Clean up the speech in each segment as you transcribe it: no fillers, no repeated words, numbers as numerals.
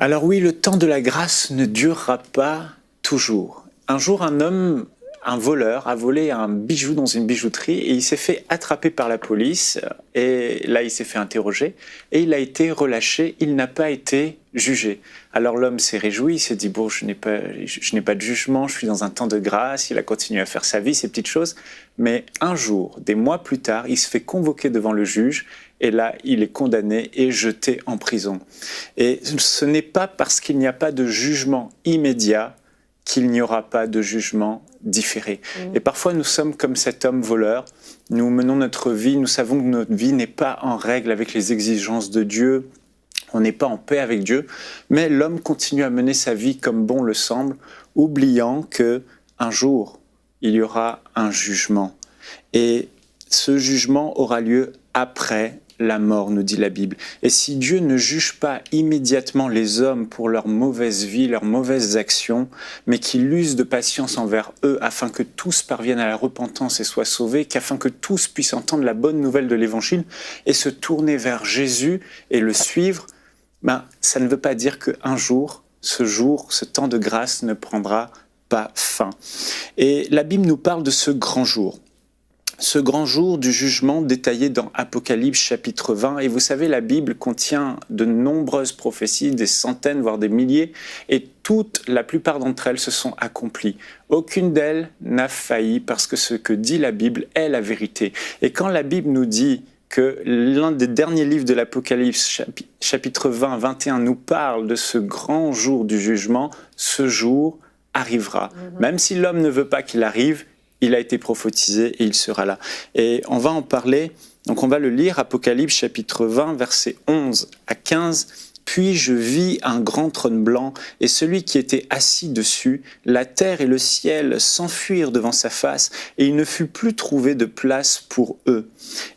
Alors oui, le temps de la grâce ne durera pas toujours. Un jour, un homme, un voleur, a volé un bijou dans une bijouterie et il s'est fait attraper par la police. Et là, il s'est fait interroger et il a été relâché. Il n'a pas été jugé. Alors l'homme s'est réjoui, il s'est dit, bon, je n'ai pas de jugement, je suis dans un temps de grâce. Il a continué à faire sa vie, ces petites choses. Mais un jour, des mois plus tard, il se fait convoquer devant le juge. Et là, il est condamné et jeté en prison. Et ce n'est pas parce qu'il n'y a pas de jugement immédiat qu'il n'y aura pas de jugement différé. Et parfois, nous sommes comme cet homme voleur. Nous menons notre vie, nous savons que notre vie n'est pas en règle avec les exigences de Dieu. On n'est pas en paix avec Dieu. Mais l'homme continue à mener sa vie comme bon le semble, oubliant qu'un jour, il y aura un jugement. Et ce jugement aura lieu après la mort, nous dit la Bible. Et si Dieu ne juge pas immédiatement les hommes pour leur mauvaise vie, leurs mauvaises actions, mais qu'il use de patience envers eux afin que tous parviennent à la repentance et soient sauvés, qu'afin que tous puissent entendre la bonne nouvelle de l'Évangile et se tourner vers Jésus et le suivre, ça ne veut pas dire qu'un jour, ce temps de grâce ne prendra pas fin. Et la Bible nous parle de ce grand jour. Ce grand jour du jugement détaillé dans Apocalypse chapitre 20. Et vous savez, la Bible contient de nombreuses prophéties, des centaines, voire des milliers, et la plupart d'entre elles se sont accomplies. Aucune d'elles n'a failli parce que ce que dit la Bible est la vérité. Et quand la Bible nous dit que l'un des derniers livres de l'Apocalypse, chapitre 20, 21, nous parle de ce grand jour du jugement, ce jour arrivera. Même si l'homme ne veut pas qu'il arrive, il a été prophétisé et il sera là. Et on va en parler, donc on va le lire, Apocalypse chapitre 20, versets 11 à 15. « Puis je vis un grand trône blanc, et celui qui était assis dessus, la terre et le ciel s'enfuirent devant sa face, et il ne fut plus trouvé de place pour eux.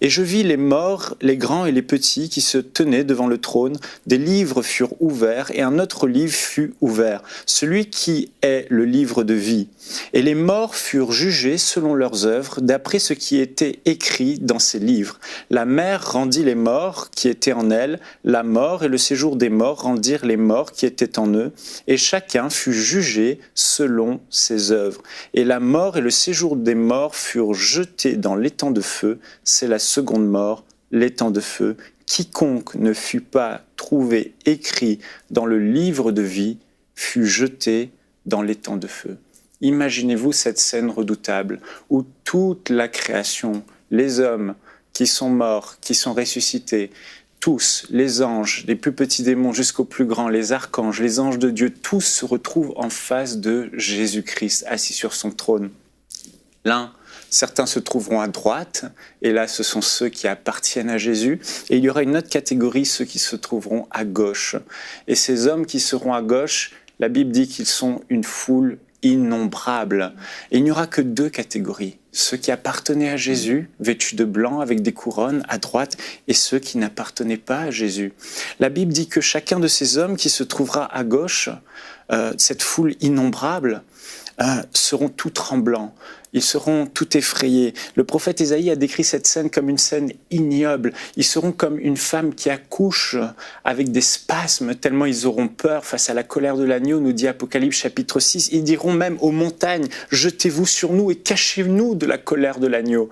Et je vis les morts, les grands et les petits, qui se tenaient devant le trône. Des livres furent ouverts, et un autre livre fut ouvert, celui qui est le livre de vie. Et les morts furent jugés selon leurs œuvres, d'après ce qui était écrit dans ces livres. La mer rendit les morts qui étaient en elle, la mort et le séjour des morts rendirent les morts qui étaient en eux, et chacun fut jugé selon ses œuvres. Et la mort et le séjour des morts furent jetés dans l'étang de feu. C'est la seconde mort, l'étang de feu. Quiconque ne fut pas trouvé écrit dans le livre de vie fut jeté dans l'étang de feu. » Imaginez-vous cette scène redoutable où toute la création, les hommes qui sont morts, qui sont ressuscités, tous, les anges, les plus petits démons jusqu'aux plus grands, les archanges, les anges de Dieu, tous se retrouvent en face de Jésus-Christ, assis sur son trône. Certains se trouveront à droite, et là ce sont ceux qui appartiennent à Jésus, et il y aura une autre catégorie, ceux qui se trouveront à gauche. Et ces hommes qui seront à gauche, la Bible dit qu'ils sont une foule innombrable. Et il n'y aura que deux catégories. Ceux qui appartenaient à Jésus, vêtus de blanc avec des couronnes à droite, et ceux qui n'appartenaient pas à Jésus. La Bible dit que chacun de ces hommes qui se trouvera à gauche, cette foule innombrable, seront tout tremblants, ils seront tout effrayés. Le prophète Ésaïe a décrit cette scène comme une scène ignoble. Ils seront comme une femme qui accouche avec des spasmes, tellement ils auront peur face à la colère de l'agneau, nous dit Apocalypse chapitre 6. Ils diront même aux montagnes, jetez-vous sur nous et cachez-nous de la colère de l'agneau.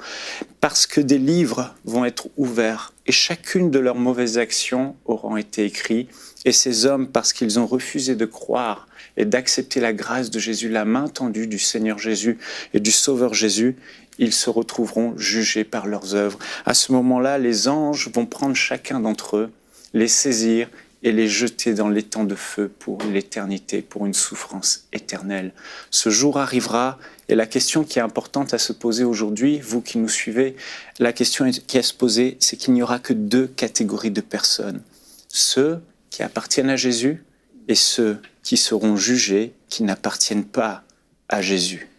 Parce que des livres vont être ouverts et chacune de leurs mauvaises actions auront été écrites. Et ces hommes, parce qu'ils ont refusé de croire et d'accepter la grâce de Jésus, la main tendue du Seigneur Jésus et du Sauveur Jésus, ils se retrouveront jugés par leurs œuvres. À ce moment-là, les anges vont prendre chacun d'entre eux, les saisir et les jeter dans l'étang de feu pour l'éternité, pour une souffrance éternelle. Ce jour arrivera, et la question qui est importante à se poser aujourd'hui, vous qui nous suivez, la question qui est à se poser, c'est qu'il n'y aura que deux catégories de personnes. Ceux qui appartiennent à Jésus et ceux qui seront jugés qui n'appartiennent pas à Jésus.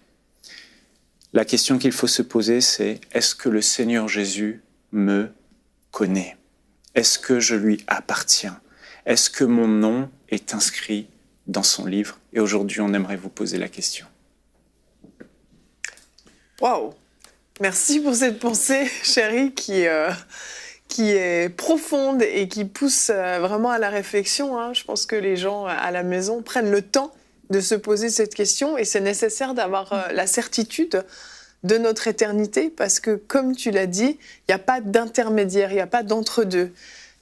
La question qu'il faut se poser, c'est est-ce que le Seigneur Jésus me connaît? Est-ce que je lui appartiens? Est-ce que mon nom est inscrit dans son livre? Et aujourd'hui, on aimerait vous poser la question. Waouh! Merci pour cette pensée, chérie, qui qui est profonde et qui pousse vraiment à la réflexion. Hein. Je pense que les gens à la maison prennent le temps de se poser cette question et c'est nécessaire d'avoir la certitude de notre éternité parce que, comme tu l'as dit, il n'y a pas d'intermédiaire, il n'y a pas d'entre-deux.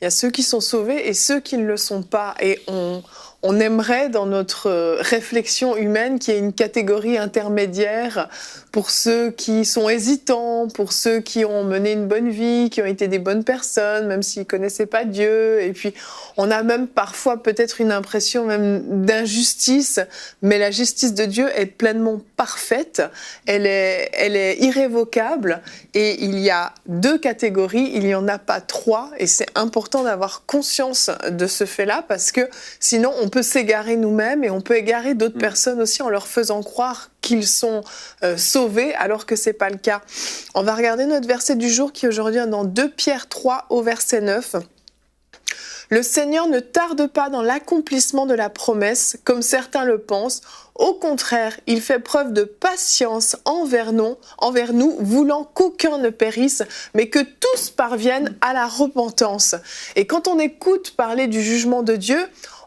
Il y a ceux qui sont sauvés et ceux qui ne le sont pas. Et on aimerait, dans notre réflexion humaine, qu'il y ait une catégorie intermédiaire pour ceux qui sont hésitants, pour ceux qui ont mené une bonne vie, qui ont été des bonnes personnes, même s'ils ne connaissaient pas Dieu. Et puis, on a même parfois peut-être une impression même d'injustice, mais la justice de Dieu est pleinement parfaite, elle est irrévocable, et il y a 2 catégories, il n'y en a pas 3, et c'est important d'avoir conscience de ce fait-là, parce que sinon on peut s'égarer nous-mêmes, et on peut égarer d'autres personnes aussi en leur faisant croire qu'ils sont sauvés, alors que c'est pas le cas. On va regarder notre verset du jour qui aujourd'hui est dans 2 Pierre 3 au verset 9. Le Seigneur ne tarde pas dans l'accomplissement de la promesse, comme certains le pensent. Au contraire, il fait preuve de patience envers nous, voulant qu'aucun ne périsse, mais que tous parviennent à la repentance. Et quand on écoute parler du jugement de Dieu,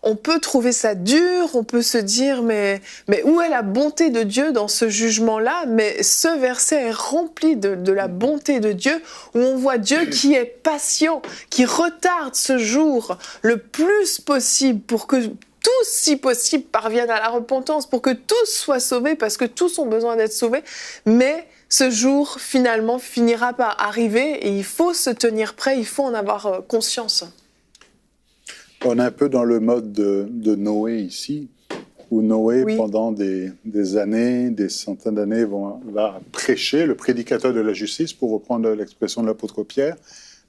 on peut trouver ça dur, on peut se dire mais où est la bonté de Dieu dans ce jugement-là? Mais ce verset est rempli de la bonté de Dieu, où on voit Dieu qui est patient, qui retarde ce jour le plus possible pour que tous, si possible, parviennent à la repentance, pour que tous soient sauvés, parce que tous ont besoin d'être sauvés. Mais ce jour, finalement, finira par arriver et il faut se tenir prêt, il faut en avoir conscience. On est un peu dans le mode de Noé ici, où Noé, Oui. pendant des années, des centaines d'années, va prêcher, le prédicateur de la justice, pour reprendre l'expression de l'apôtre Pierre.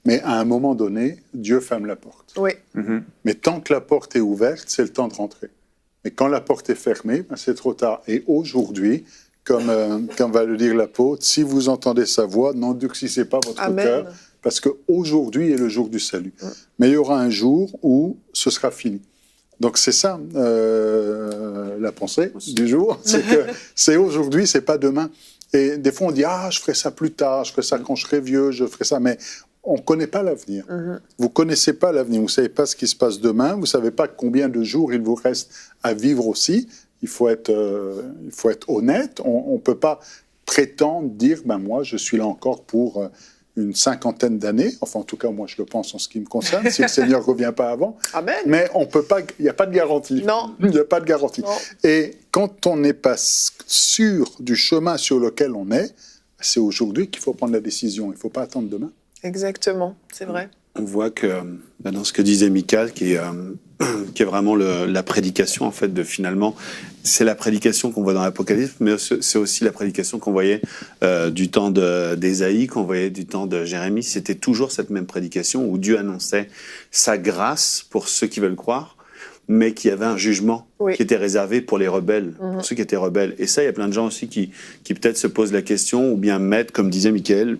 Mais à un moment donné, Dieu ferme la porte. Oui. Mais tant que la porte est ouverte, c'est le temps de rentrer. Mais quand la porte est fermée, c'est trop tard. Et aujourd'hui, comme va le dire l'apôtre, si vous entendez sa voix, n'endurcissez pas votre cœur, parce qu'aujourd'hui est le jour du salut. Mais il y aura un jour où ce sera fini. Donc c'est ça la pensée du jour, c'est que c'est aujourd'hui, c'est pas demain. Et des fois on dit je ferai ça plus tard, je ferai ça quand je serai vieux, je ferai ça, mais on ne connaît pas l'avenir. Vous ne connaissez pas l'avenir, vous ne savez pas ce qui se passe demain, vous ne savez pas combien de jours il vous reste à vivre aussi. Il faut être honnête, on ne peut pas prétendre dire moi je suis là encore pour une 50aine d'années, enfin en tout cas moi je le pense en ce qui me concerne, si le Seigneur ne revient pas avant. Amen. Mais on peut pas, il n'y a pas de garantie. Non. Il n'y a pas de garantie. Non. Et quand on n'est pas sûr du chemin sur lequel on est, c'est aujourd'hui qu'il faut prendre la décision, il ne faut pas attendre demain. Exactement, c'est vrai. On voit que dans ce que disait Michael, qui est vraiment la prédication, en fait, de finalement, c'est la prédication qu'on voit dans l'Apocalypse, mais c'est aussi la prédication qu'on voyait du temps d'Ésaïe, qu'on voyait du temps de Jérémie. C'était toujours cette même prédication où Dieu annonçait sa grâce pour ceux qui veulent croire, mais qu'il y avait un jugement qui était réservé pour les rebelles, pour ceux qui étaient rebelles. Et ça, il y a plein de gens aussi qui peut-être se posent la question, ou bien mettent, comme disait Michael,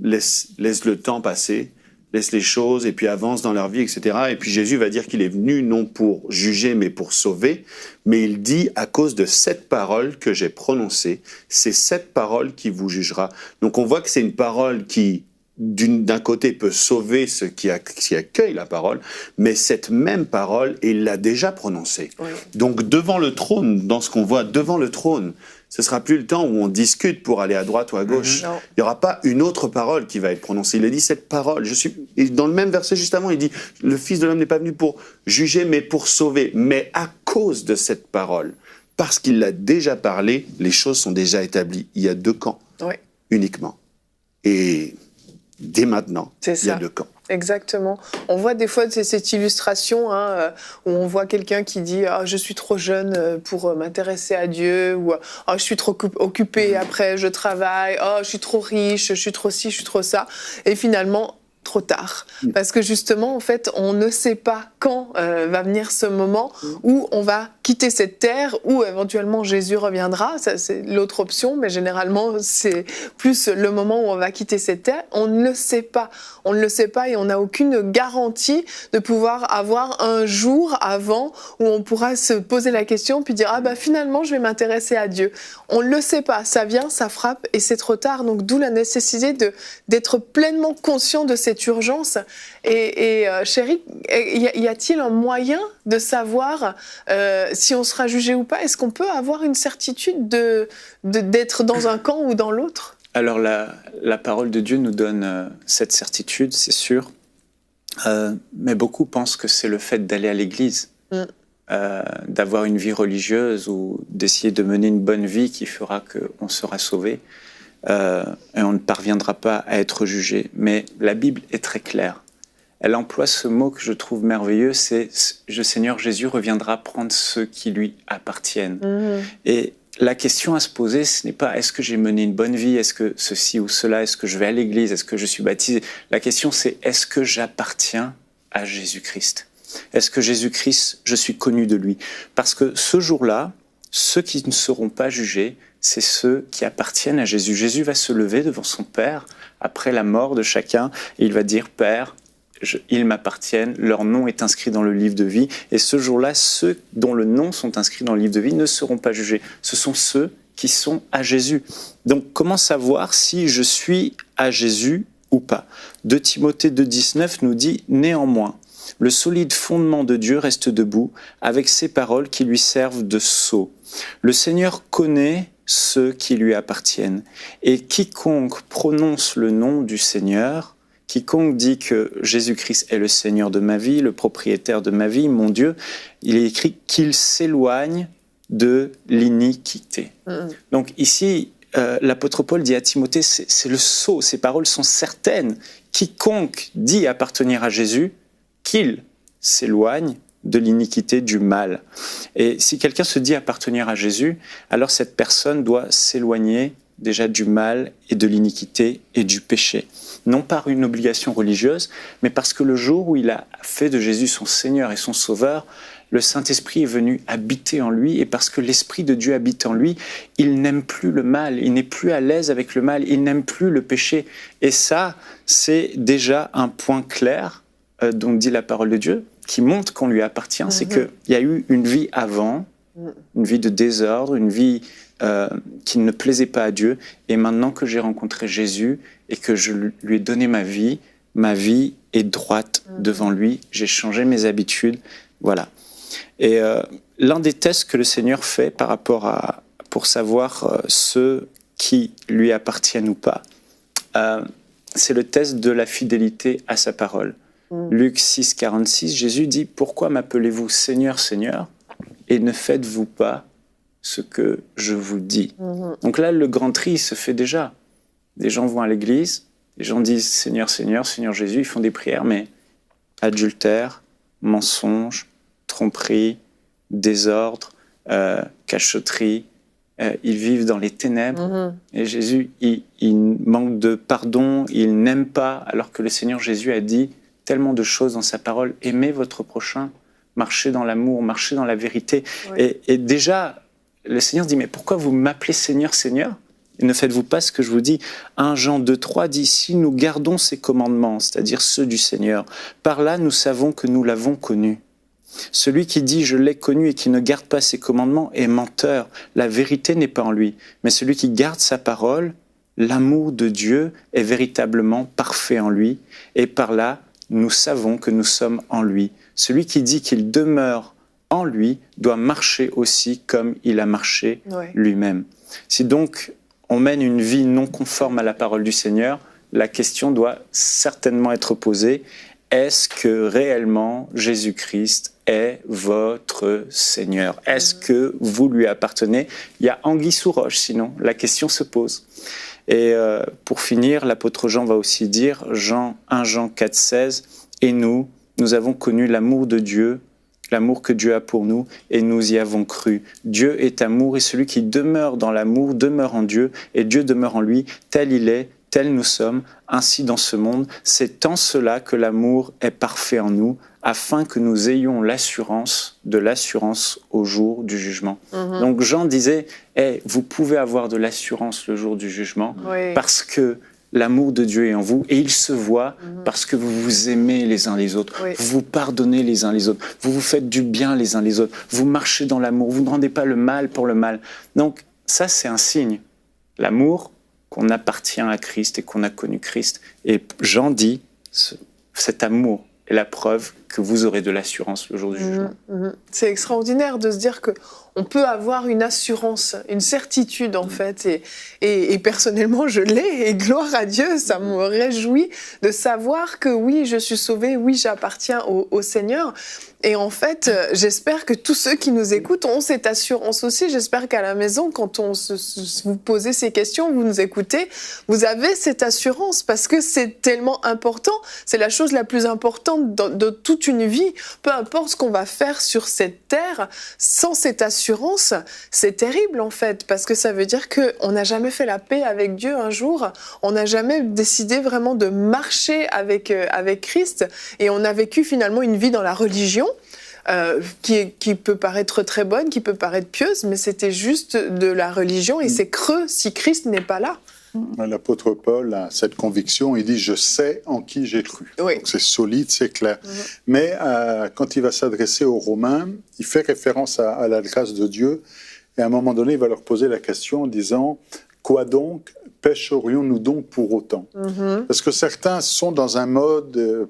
laisse le temps passer, laisse les choses et puis avance dans leur vie, etc. Et puis Jésus va dire qu'il est venu non pour juger mais pour sauver, mais il dit à cause de cette parole que j'ai prononcée, c'est cette parole qui vous jugera. Donc on voit que c'est une parole qui d'un côté peut sauver ceux qui accueillent la parole, mais cette même parole, il l'a déjà prononcée. Oui. Donc devant le trône, dans ce qu'on voit devant le trône, ce ne sera plus le temps où on discute pour aller à droite ou à gauche. Il n'y aura pas une autre parole qui va être prononcée. Il a dit cette parole. Et dans le même verset juste avant, il dit « Le Fils de l'homme n'est pas venu pour juger, mais pour sauver. » Mais à cause de cette parole, parce qu'il l'a déjà parlé, les choses sont déjà établies. Il y a 2 camps uniquement. Et dès maintenant, il y a 2 camps. Exactement. On voit des fois cette illustration où on voit quelqu'un qui dit je suis trop jeune pour m'intéresser à Dieu, ou je suis trop occupé, après je travaille, je suis trop riche, je suis trop ci, je suis trop ça. Et finalement, trop tard. Parce que justement, en fait, on ne sait pas quand va venir ce moment où on va quitter cette terre, où éventuellement Jésus reviendra. Ça, c'est l'autre option, mais généralement, c'est plus le moment où on va quitter cette terre. On ne le sait pas. On ne le sait pas et on n'a aucune garantie de pouvoir avoir un jour avant où on pourra se poser la question puis dire finalement, je vais m'intéresser à Dieu. On ne le sait pas. Ça vient, ça frappe et c'est trop tard. Donc, d'où la nécessité d'être pleinement conscient de cette cette urgence. Et chérie, y a-t-il un moyen de savoir si on sera jugé ou pas? Est-ce qu'on peut avoir une certitude d'être dans un camp ou dans l'autre? Alors la parole de Dieu nous donne cette certitude, c'est sûr. Mais beaucoup pensent que c'est le fait d'aller à l'église, d'avoir une vie religieuse ou d'essayer de mener une bonne vie qui fera qu'on sera sauvé et on ne parviendra pas à être jugé. Mais la Bible est très claire. Elle emploie ce mot que je trouve merveilleux, c'est « Le Seigneur Jésus reviendra prendre ceux qui lui appartiennent ». Et la question à se poser, ce n'est pas « est-ce que j'ai mené une bonne vie ? Est-ce que ceci ou cela ? Est-ce que je vais à l'église ? Est-ce que je suis baptisé ?» La question c'est « est-ce que j'appartiens à Jésus-Christ ? Est-ce que Jésus-Christ, je suis connu de lui ?» Parce que ce jour-là, ceux qui ne seront pas jugés, c'est ceux qui appartiennent à Jésus. Jésus va se lever devant son Père après la mort de chacun et il va dire « Père, ils m'appartiennent, leur nom est inscrit dans le livre de vie. » Et ce jour-là, ceux dont le nom sont inscrits dans le livre de vie ne seront pas jugés. Ce sont ceux qui sont à Jésus. Donc, comment savoir si je suis à Jésus ou pas ? 2 Timothée 2,19 nous dit « Néanmoins, le solide fondement de Dieu reste debout avec ces paroles qui lui servent de sceau. Le Seigneur connaît ceux qui lui appartiennent. Et quiconque prononce le nom du Seigneur, quiconque dit que Jésus-Christ est le Seigneur de ma vie, le propriétaire de ma vie, mon Dieu, il est écrit qu'il s'éloigne de l'iniquité. » Donc ici, l'apôtre Paul dit à Timothée, c'est le sceau, ces paroles sont certaines. Quiconque dit appartenir à Jésus, qu'il s'éloigne de l'iniquité, du mal. Et si quelqu'un se dit appartenir à Jésus, alors cette personne doit s'éloigner déjà du mal et de l'iniquité et du péché. Non par une obligation religieuse, mais parce que le jour où il a fait de Jésus son Seigneur et son Sauveur, le Saint-Esprit est venu habiter en lui, et parce que l'Esprit de Dieu habite en lui, il n'aime plus le mal, il n'est plus à l'aise avec le mal, il n'aime plus le péché. Et ça, c'est déjà un point clair dont dit la parole de Dieu, qui montre qu'on lui appartient, c'est qu'il y a eu une vie avant, une vie de désordre, une vie qui ne plaisait pas à Dieu, et maintenant que j'ai rencontré Jésus et que je lui ai donné ma vie est droite devant lui, j'ai changé mes habitudes, voilà. Et l'un des tests que le Seigneur fait par rapport pour savoir ceux qui lui appartiennent ou pas, c'est le test de la fidélité à sa parole. Luc 6, 46, Jésus dit « Pourquoi m'appelez-vous Seigneur, Seigneur, et ne faites-vous pas ce que je vous dis ?» Donc là, le grand tri se fait déjà. Des gens vont à l'église, les gens disent « Seigneur, Seigneur, Seigneur Jésus », ils font des prières, mais adultère, mensonge, tromperie, désordre, cachotterie, ils vivent dans les ténèbres. Et Jésus, il manque de pardon, il n'aime pas, alors que le Seigneur Jésus a dit tellement de choses dans sa parole. Aimez votre prochain, marchez dans l'amour, marchez dans la vérité. Oui. Et déjà, le Seigneur dit, mais pourquoi vous m'appelez Seigneur, Seigneur ? Et ne faites-vous pas ce que je vous dis ? 1 Jean 2,3 dit, si nous gardons ses commandements, c'est-à-dire ceux du Seigneur, par là nous savons que nous l'avons connu. Celui qui dit « je l'ai connu » et qui ne garde pas ses commandements est menteur. La vérité n'est pas en lui. Mais celui qui garde sa parole, l'amour de Dieu est véritablement parfait en lui. Et par là, nous savons que nous sommes en lui. Celui qui dit qu'il demeure en lui doit marcher aussi comme il a marché lui-même. Si donc on mène une vie non conforme à la parole du Seigneur, la question doit certainement être posée. Est-ce que réellement Jésus-Christ est votre Seigneur? Est-ce que vous lui appartenez? Il y a anguille sous roche, sinon la question se pose. Et pour finir, l'apôtre Jean va aussi dire, 1 Jean 4,16, « Et nous avons connu l'amour de Dieu, l'amour que Dieu a pour nous, et nous y avons cru. Dieu est amour, et celui qui demeure dans l'amour demeure en Dieu, et Dieu demeure en lui, tel il est, tel nous sommes, ainsi dans ce monde. C'est en cela que l'amour est parfait en nous, afin que nous ayons l'assurance de l'assurance au jour du jugement. » Donc Jean disait, vous pouvez avoir de l'assurance le jour du jugement, parce que l'amour de Dieu est en vous, et il se voit parce que vous vous aimez les uns les autres, vous vous pardonnez les uns les autres, vous vous faites du bien les uns les autres, vous marchez dans l'amour, vous ne rendez pas le mal pour le mal. Donc ça, c'est un signe. L'amour, qu'on appartient à Christ et qu'on a connu Christ. Et Jean dit, cet amour est la preuve que vous aurez de l'assurance le jour du jugement. C'est extraordinaire de se dire que on peut avoir une assurance, une certitude en fait, et personnellement je l'ai, et gloire à Dieu, ça me réjouit de savoir que oui, je suis sauvée, oui, j'appartiens au Seigneur. Et en fait, j'espère que tous ceux qui nous écoutent ont cette assurance aussi. J'espère qu'à la maison, quand vous posez ces questions, vous nous écoutez, vous avez cette assurance parce que c'est tellement important. C'est la chose la plus importante de toute une vie. Peu importe ce qu'on va faire sur cette terre, sans cette assurance, c'est terrible en fait, parce que ça veut dire qu'on n'a jamais fait la paix avec Dieu un jour. On n'a jamais décidé vraiment de marcher avec Christ, et on a vécu finalement une vie dans la religion. Qui peut paraître très bonne, qui peut paraître pieuse, mais c'était juste de la religion, et c'est creux si Christ n'est pas là. L'apôtre Paul a cette conviction, il dit « je sais en qui j'ai cru ». Oui. Donc c'est solide, c'est clair. Mais quand il va s'adresser aux Romains, il fait référence à la grâce de Dieu, et à un moment donné, il va leur poser la question en disant « quoi donc pécherions-nous donc pour autant ?» Parce que certains sont dans un mode...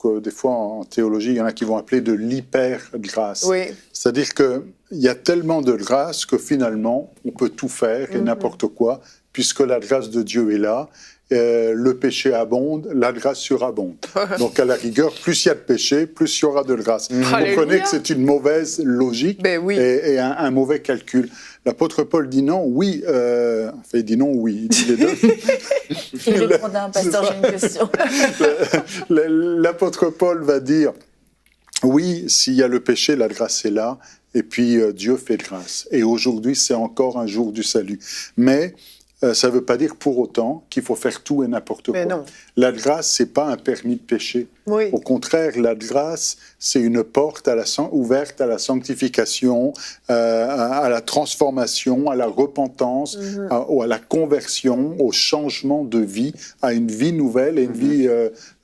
que des fois en théologie, il y en a qui vont appeler de l'hyper-grâce. Oui. C'est-à-dire qu'il y a tellement de grâce que finalement, on peut tout faire et n'importe quoi, puisque la grâce de Dieu est là. Le péché abonde, la grâce surabonde. Donc à la rigueur, plus il y a de péché, plus il y aura de grâce. Vous comprenez que c'est une mauvaise logique et un mauvais calcul. L'apôtre Paul dit non, oui. Enfin, il dit non, oui. Il dit les deux. Il répondait à un pasteur, j'ai une question. L'apôtre Paul va dire oui, s'il y a le péché, la grâce est là. Et puis Dieu fait grâce. Et aujourd'hui, c'est encore un jour du salut. Mais ça ne veut pas dire pour autant qu'il faut faire tout et n'importe quoi. Non. La grâce, ce n'est pas un permis de péché. Oui. Au contraire, la grâce, c'est une porte ouverte à la sanctification, à la transformation, à la repentance, à la conversion, au changement de vie, à une vie nouvelle et une vie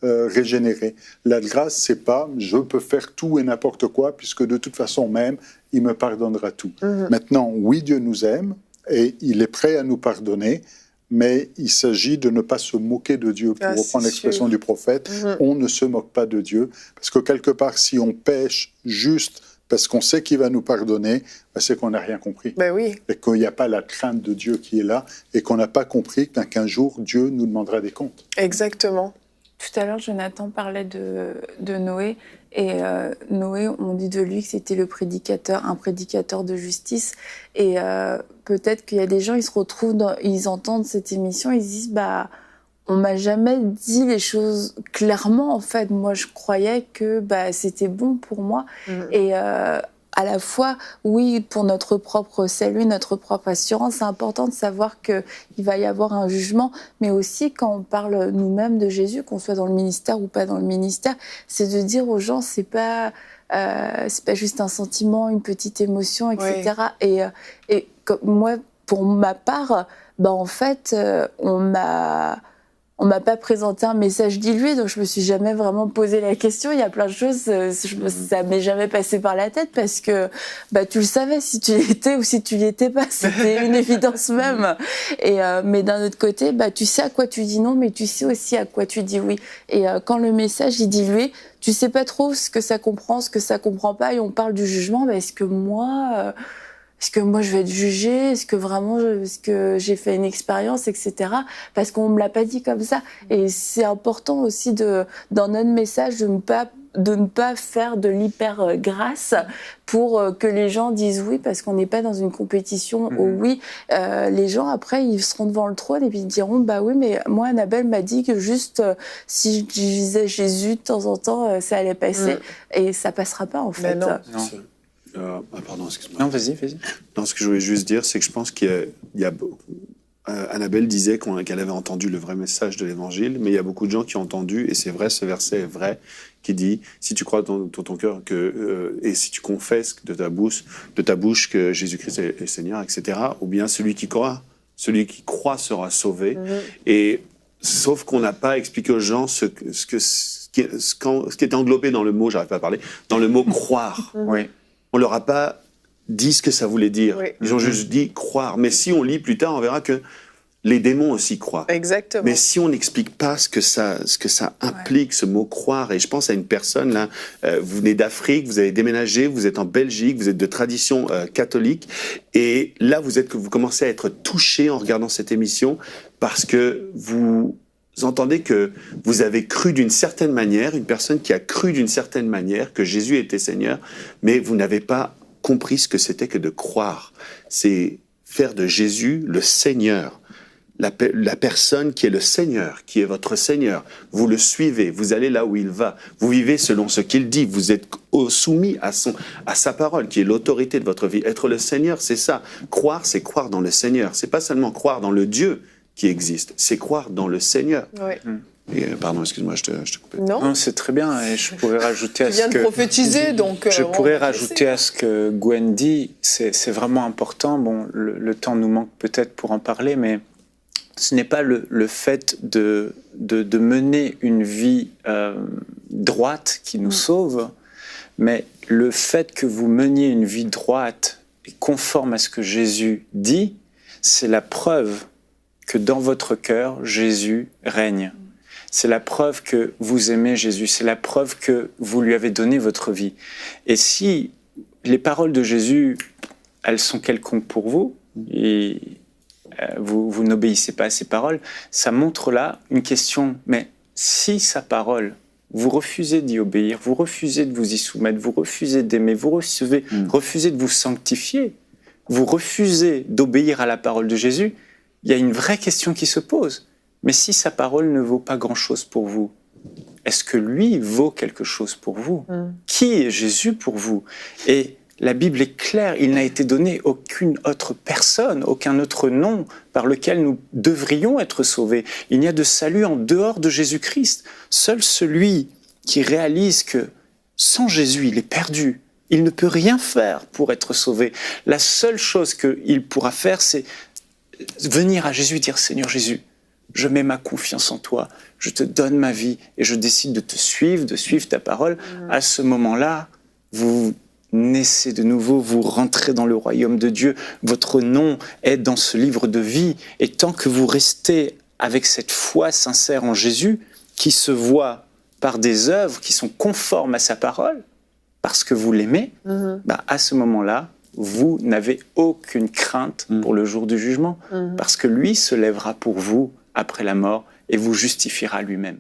régénérée. La grâce, c'est pas « je peux faire tout et n'importe quoi, puisque de toute façon même, il me pardonnera tout ». Maintenant, oui, Dieu nous aime, et il est prêt à nous pardonner, mais il s'agit de ne pas se moquer de Dieu. Pour reprendre l'expression du prophète, on ne se moque pas de Dieu, parce que quelque part, si on pêche juste parce qu'on sait qu'il va nous pardonner, ben c'est qu'on n'a rien compris. Ben oui. Et qu'il n'y a pas la crainte de Dieu qui est là, et qu'on n'a pas compris qu'un jour, Dieu nous demandera des comptes. Exactement. Tout à l'heure, Jonathan parlait de Noé. Et Noé, on dit de lui que c'était un prédicateur de justice. Et peut-être qu'il y a des gens, ils se retrouvent, ils entendent cette émission, ils se disent, bah, on m'a jamais dit les choses clairement. En fait, moi, je croyais que c'était bon pour moi. Et à la fois, oui, pour notre propre salut, notre propre assurance, c'est important de savoir qu'il va y avoir un jugement, mais aussi quand on parle nous-mêmes de Jésus, qu'on soit dans le ministère ou pas dans le ministère, c'est de dire aux gens, c'est pas juste un sentiment, une petite émotion, etc. Oui. Et moi, pour ma part, en fait, on m'a pas présenté un message dilué, donc je me suis jamais vraiment posé la question. Il y a plein de choses, ça m'est jamais passé par la tête parce que tu le savais si tu y étais ou si tu y étais pas, c'était une évidence même. Et mais d'un autre côté, tu sais à quoi tu dis non, mais tu sais aussi à quoi tu dis oui. Et quand le message est dilué, tu sais pas trop ce que ça comprend, ce que ça comprend pas, et on parle du jugement. Est-ce que moi je vais être jugée? Est-ce que j'ai fait une expérience, etc. Parce qu'on me l'a pas dit comme ça. Et c'est important aussi dans notre message de ne pas faire de l'hyper-grâce pour que les gens disent oui, parce qu'on n'est pas dans une compétition au oui. Les gens, après, ils seront devant le trône et puis ils diront, bah oui, mais moi, Annabelle m'a dit que juste si je disais Jésus de temps en temps, ça allait passer. Et ça passera pas, en fait. Non. Pardon, excuse-moi. Non, vas-y. Non, ce que je voulais juste dire, c'est que je pense qu'il y a Annabelle disait qu'elle avait entendu le vrai message de l'Évangile, mais il y a beaucoup de gens qui ont entendu, et c'est vrai, ce verset est vrai, qui dit « Si tu crois dans ton cœur et si tu confesses de ta bouche que Jésus-Christ est Seigneur, etc., ou bien celui qui croit sera sauvé. » Et sauf qu'on n'a pas expliqué aux gens ce qui était englobé dans le mot, j'arrive pas à parler, dans le mot « croire ». Oui. On leur a pas dit ce que ça voulait dire. Oui. Ils ont juste dit croire. Mais si on lit plus tard, on verra que les démons aussi croient. Exactement. Mais si on n'explique pas ce que ça implique, ce mot croire, et je pense à une personne là, vous venez d'Afrique, vous avez déménagé, vous êtes en Belgique, vous êtes de tradition catholique, et là vous commencez à être touché en regardant cette émission parce que vous entendez que vous avez cru d'une certaine manière, une personne qui a cru d'une certaine manière que Jésus était Seigneur, mais vous n'avez pas compris ce que c'était que de croire. C'est faire de Jésus le Seigneur. La personne qui est le Seigneur, qui est votre Seigneur. Vous le suivez, vous allez là où il va. Vous vivez selon ce qu'il dit. Vous êtes soumis à sa parole, qui est l'autorité de votre vie. Être le Seigneur, c'est ça. Croire, c'est croire dans le Seigneur. C'est pas seulement croire dans le Dieu qui existe, c'est croire dans le Seigneur. Ouais. Et, pardon, excuse-moi, je te coupais. Non, c'est très bien. Et je pourrais rajouter à tu viens ce de que... prophétiser, donc... Je on pourrais va rajouter laisser. à ce que Gwen dit, c'est vraiment important. Bon, le temps nous manque peut-être pour en parler, mais ce n'est pas le fait de mener une vie droite qui nous sauve, mais le fait que vous meniez une vie droite et conforme à ce que Jésus dit, c'est la preuve que dans votre cœur, Jésus règne. C'est la preuve que vous aimez Jésus, c'est la preuve que vous lui avez donné votre vie. Et si les paroles de Jésus, elles sont quelconques pour vous, et vous n'obéissez pas à ses paroles, ça montre là une question, mais si sa parole, vous refusez d'y obéir, vous refusez de vous y soumettre, vous refusez d'aimer, vous refusez de vous sanctifier, vous refusez d'obéir à la parole de Jésus, il y a une vraie question qui se pose. Mais si sa parole ne vaut pas grand-chose pour vous, est-ce que lui vaut quelque chose pour vous ? Qui est Jésus pour vous ? Et la Bible est claire, il n'a été donné aucune autre personne, aucun autre nom par lequel nous devrions être sauvés. Il n'y a de salut en dehors de Jésus-Christ. Seul celui qui réalise que sans Jésus, il est perdu. Il ne peut rien faire pour être sauvé. La seule chose qu'il pourra faire, c'est venir à Jésus et dire « Seigneur Jésus, je mets ma confiance en toi, je te donne ma vie et je décide de te suivre, de suivre ta parole. » À ce moment-là, vous naissez de nouveau, vous rentrez dans le royaume de Dieu, votre nom est dans ce livre de vie. Et tant que vous restez avec cette foi sincère en Jésus, qui se voit par des œuvres qui sont conformes à sa parole, parce que vous l'aimez, à ce moment-là, vous n'avez aucune crainte pour le jour du jugement, parce que lui se lèvera pour vous après la mort et vous justifiera lui-même.